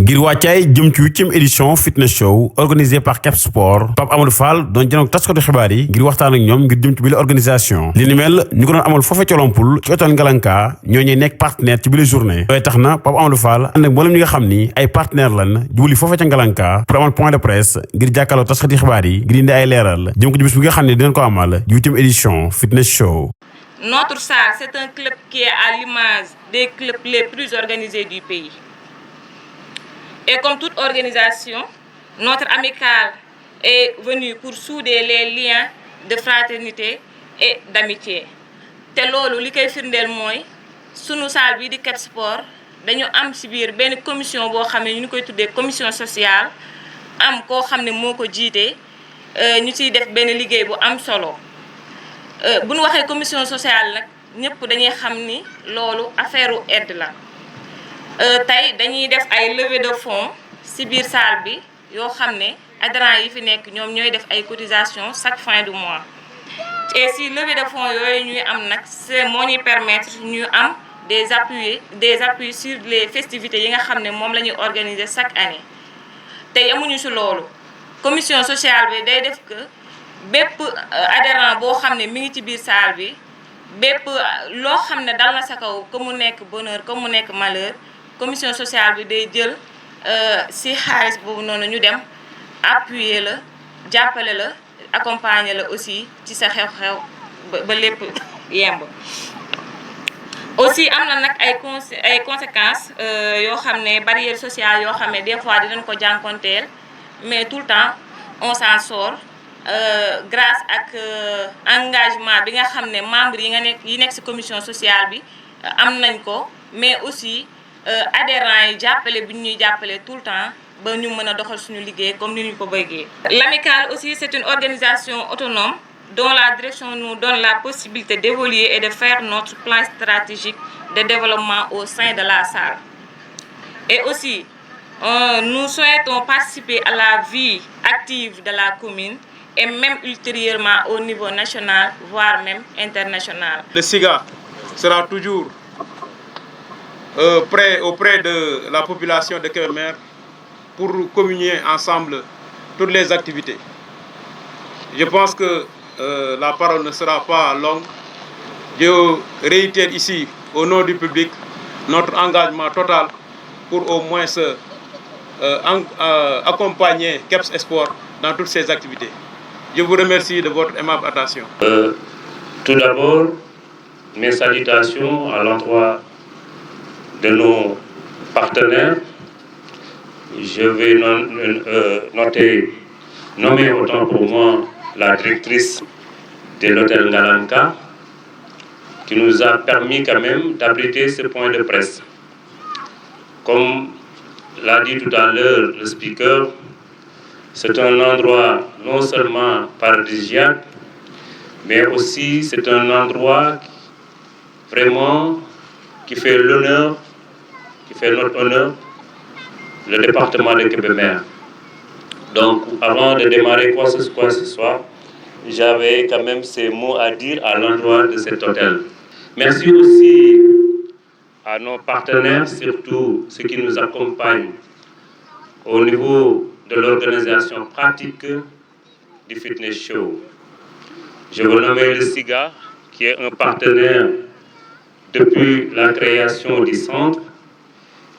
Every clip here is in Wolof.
ngir wàccaay jëm ci 8e édition fitness show organisé par Cap Sport Pape Amadou Fall doon jënoog taskatu xibaar yi ngir waxtaan ak ñoom ngir jëm ci bile organisation li ni mel ñu ko doon amal foofe ca Lompoul ci hôtel Ngalanka ñooñee nekk partenaire ci bile journée yooyu tax na Pape Amadou Fall ànd ak mboolem ñi nga xam ni ay partenaire lan jubali foofe ca Ngalanka pour amal point de presse ngir jàkkaarloo taskati xibaar yi ngir indi ay leeral jëm ko ci bis bi nga xam ne dinañ ko amal 8e édition fitness show. Notre salle, c'est un club qui est à l'image des clubs les plus organisés du pays. Et comme toute organisation, notre amicale est venue pour souder les liens de fraternité et d'amitié. te loolu li koy firndeel mooy sunu salle bi di Cap Sport dañu am ci biir benn commission boo xam ne ñu koy tuddee commission sociale am koo xam ne moo ko jiite ñu ciy def benn liggéey bu am solo. bu ñu waxee commission sociale nag ñëpp dañuy xam ni loolu affaire u aide la tey dañuy def ay levée de fonds ci biir salle bi yoo xam ne adhérents yi fi nekk ñoom ñooy def ay cotisations chaque fin du mois. et si levée de fonds yooyu ñuy am nag c'est moo ñuy permettre ñu am des appuis sur les festivités yi nga xam ne moom la ñuy organiser chaque année. tey amuñu ci loolu commission sociale bi day def que bépp adhérent boo xam ne mi ngi ci biir salle bi bépp loo xam ne dal na sa kaw que mu nekk bonheur que mu nekk malheur commission sociale bi day jël ci xaalis boobu noonu ñu dem appuyer la jàppale la accompagner la aussi ci sa xew-xew ba lépp yemb. aussi am na nag ay conséquences yoo xam ne barrières sociales yoo xam ne des fois dinañ ko jànkonteel mais tout le temps on s'en sort grâce ak engagement bi nga xam ne membres yi nekk ci commission sociale bi am nañ ko mais aussi adhérents yi jàppale bi ñuy jàppale tout le temps ba ñu mën a doxal suñu liggéey comme ni ñu ko bëggee. L'amicale aussi c'est une organisation autonome dont la direction nous donne la possibilité d'évoluer et de faire notre plan stratégique de développement au sein de la salle. Et aussi nous souhaitons participer à la vie active de la commune et même ultérieurement au niveau national voire même international. Le SIGA sera toujours prêt auprès de la population de Kébémer pour communier ensemble toutes les activités. Je pense que la parole ne sera pas longue. Je réitère ici, au nom du public, notre engagement total pour au moins accompagner Cap Sport dans toutes ces activités. Je vous remercie de votre aimable attention. Tout d'abord, mes salutations à l'endroit de nos partenaires. Je vais nommer autant pour moi la directrice de l'hôtel Ngalanka qui nous a permis quand même d'abriter ce point de presse. Comme l'a dit tout à l'heure le speaker, c'est un endroit non seulement paradisiaque, mais aussi c'est un endroit vraiment qui fait l'honneur, qui fait notre honneur, le département de Kébémer. Donc, avant de démarrer quoi que ce soit, j'avais quand même ces mots à dire à l'endroit de cet hôtel. Merci aussi à nos partenaires, surtout ceux qui nous accompagnent au niveau de l'organisation pratique du fitness show. Je veux nommer le SIGA, qui est un partenaire depuis la création du centre,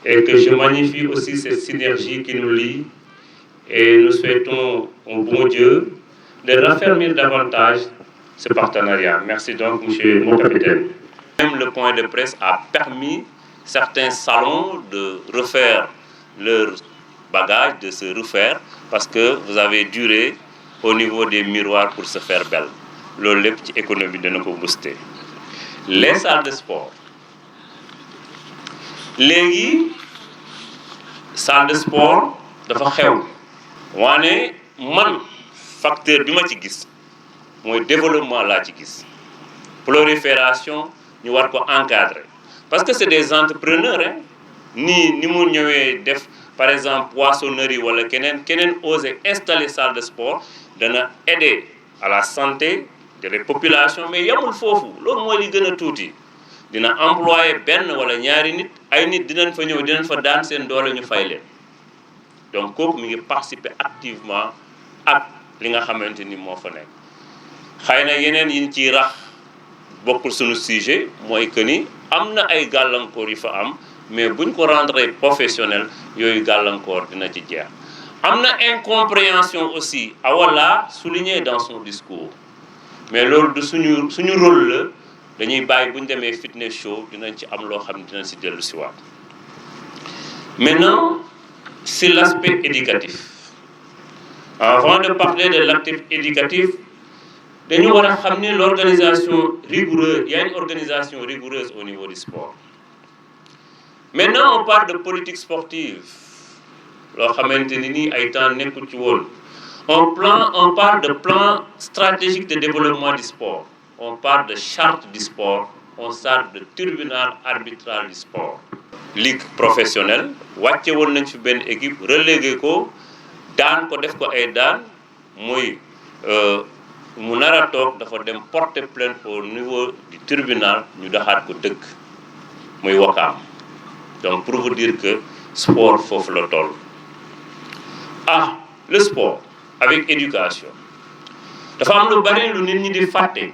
et que je magnifie aussi cette synergie qui nous lie, et nous souhaitons au bon Dieu de raffermir davantage ce partenariat. Merci donc, monsieur mon capitaine. Même le point de presse a permis certains salons de refaire leur bagage, de se refaire, parce que vous avez duré au niveau des miroirs pour se faire belle. Loolu lépp ci économie dana ko booster. Les salles de sport. Léegi salle de sport dafa xew waane man facteur bi ma ci gis mooy développement laa ci gis prolifération ñu war ko encadrer parce que c'est des entrepreneurs ni mu ñëwee def par exemple poissonnerie wala keneen oser installer salle de sport dana aider à la santé de la population mais yamul foofu loolu mooy li gën a tuuti dina employer benn wala ñaari nit ay nit dinañ fa ñëw dinañ fa daan seen doole ñu fay leen donc kooku mi ngi participer activement ak li nga xamante ni moo fa nekk. xëy na yeneen yi ñu ciy rax bokkul suñu sujet mooy que ni am na ay gàllankoor yu fa am mais buñ ko rendre professionnel yooyu gàllankoor dina ci jeex. am na incompréhension aussi Awala souligné dans son discours mais loolu du suñu rôle la dañuy bàyyi bu ñu demee fitness show dinañ ci am loo xam ne dinañ si dellu si waat. Maintenant, c'est l'aspect éducatif. Avant de parler de l'actif éducatif, nous devons ramener l'organisation rigoureuse. Il y a une organisation rigoureuse au niveau du sport. Maintenant, on parle de politique sportive. On parle de plan stratégique de développement du sport. On parle de charte du sport. On parle de tribunal arbitral du sport. Ligue professionnelle wàcce woon nañ fi benn équipe relégué ko daan ko def ko ay daan muy mu nar a toog dafa dem porter plainte au niveau du tribunal ñu daxaat ko dëgg muy Wakaam. Donc pour vous dire que sport foofu la toll. Le sport avec éducation dafa am lu bari lu nit ñi di fàtte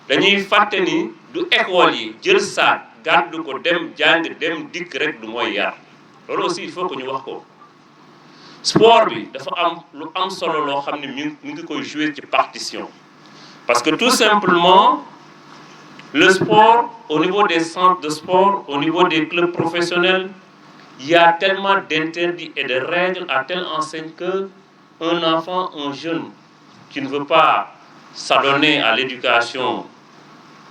dañuy fàtte ni du école yi jël saak gàddu ko dem jàng dem dikk rek du mooy yar loolu aussi il faut que ñu wax ko. Sport bi dafa am lu am solo loo xam ne mi ngi koy jouer ci partition parce que tout simplement le sport au niveau des centres de sport au niveau des clubs professionnels il y a tellement d'interdits et de règles à telle enseigne que un enfant, un jeune qui ne veut pas s'adonner à l'éducation,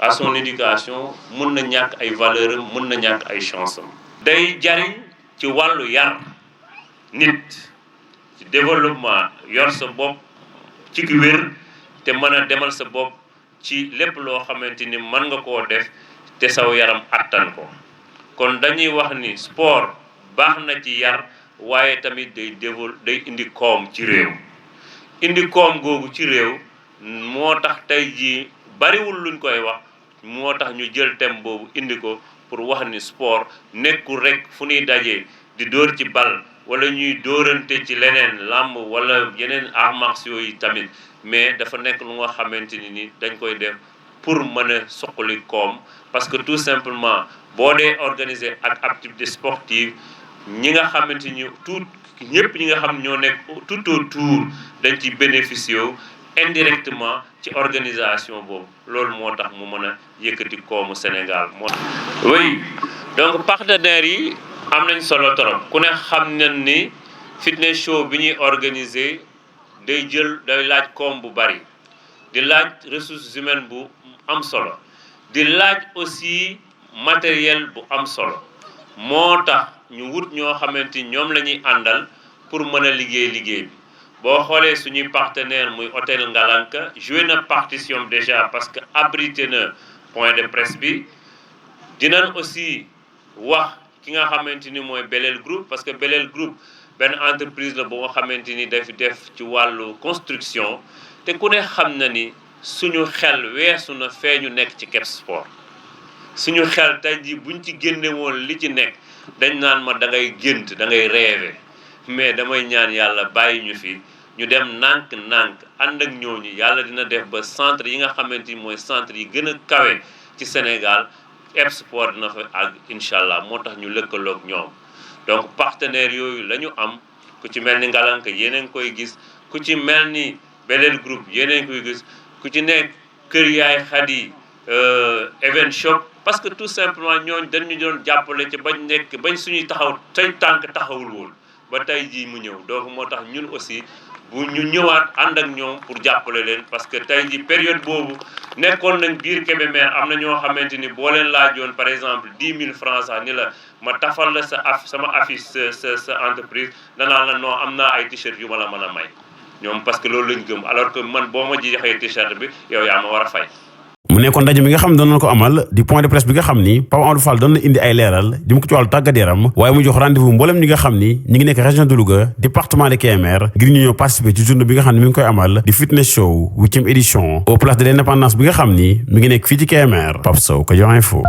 à son éducation, mën na ñàkk ay valeurs am mën na ñàkk ay chance am. day jariñ ci wàllu yar nit ci développement yor sa bopp ci ki wér te mën a demal sa bopp ci lépp loo xamante ni mën nga koo def te saw yaram attan ko kon dañuy wax ni sport baax na ci yar waaye tamit day indi koom ci réew indi koom googu ci réew moo tax tey jii bariwul luñ koy wax moo tax ñu jël thème boobu indi ko pour wax ni sport nekkul rek fu ñuy dajee di dóor ci bal wala ñuy dóorante ci leneen làmb wala yeneen arts martiaux yi tamit mais dafa nekk lu nga xamante ni dañ koy def pour mën a soqali koom parce que tout simplement boo dee organiser ak activité sportive ñi nga xamante ni ñëpp ñi nga xam ñoo nekk tout autour dañ ci bénéficier wu indirectement ci organisation boobu loolu moo tax mu mën a yëkkati koomu Sénégal oui donc partenaires yi am nañ solo trop ku ne xam nañ ni fitness show bi ñuy organiser day laaj koom bu bari di laaj ressources humaines bu am solo di laaj aussi matériel bu am solo moo tax ñu wut ñoo xamante ñoom la ñuy àndal pour mën a liggéey bi boo xoolee suñuy partenaire muy hôtel Ngalanka joué na partition déjà parce que abrité na point de presse bi dinañ aussi wax ki nga xamante ni mooy Belel Group parce que Belel Group benn entreprise la bu nga xamante ni daf def ci wàllu construction te ku ne xam na ni suñu xel weesu na fee ñu nekk ci Kep Sport suñu xel tey jii buñ ci génne woon li ci nekk dañ naan ma da ngay gént da ngay rêver mais damay ñaan yàlla bàyyi ñu fi ñu dem nànk ànd ak ñooñu yàlla dina def ba centre yi nga xamante ni mooy centre yi gën a kawe ci Sénégal Kep Sport dina fa ak incha allah moo tax ñu lëkkaloog ñoom donc partenaires yooyu la ñu am ku ci mel ni Ngalanka yeneen koy gis ku ci mel ni Belel Group yeneen koy gis ku ci nekk Kër Yaay Khady event shop parce que tout simplement ñooñu dañu doon jàppale ci bañ suñuy taxaw tey tànk taxawul woon ba tey jii mu ñëw donc moo tax ñun aussi bu ñu ñëwaat ànd ak ñoom pour jàppale leen parce que tey jii période boobu nekkoon nañ biir Kébémer am na ñoo xamante ni boo leen laajoon par exemple 10 000 francs sax ni la ma tafal la sama affiche sa entreprise danaa la non am naa ay t-shirt yu ma la mën a may ñoom parce que loolu lañ gëm alors que man boo ma ji joxee t-shirt bi yow yaa ma war a fay. mu nekkoon ndaje mi nga xam ne doon na ko amal di point de presse bi nga xam ni Pape Amadou Fall doon na indi ay leeral jëm ko ci wàllu tàggat yaram waaye mu jox rendez-vous mboolem ñi nga xam ni ñi ngi nekk région de Louga département de Kébémer ngir ñu ñëw participer ci journée bi nga xam ne mi ngi koy amal di fitness show 8e édition au place de l'indépendance bi nga xam ni mi ngi nekk fii ci Kébémer Pape Sow Kajoor Info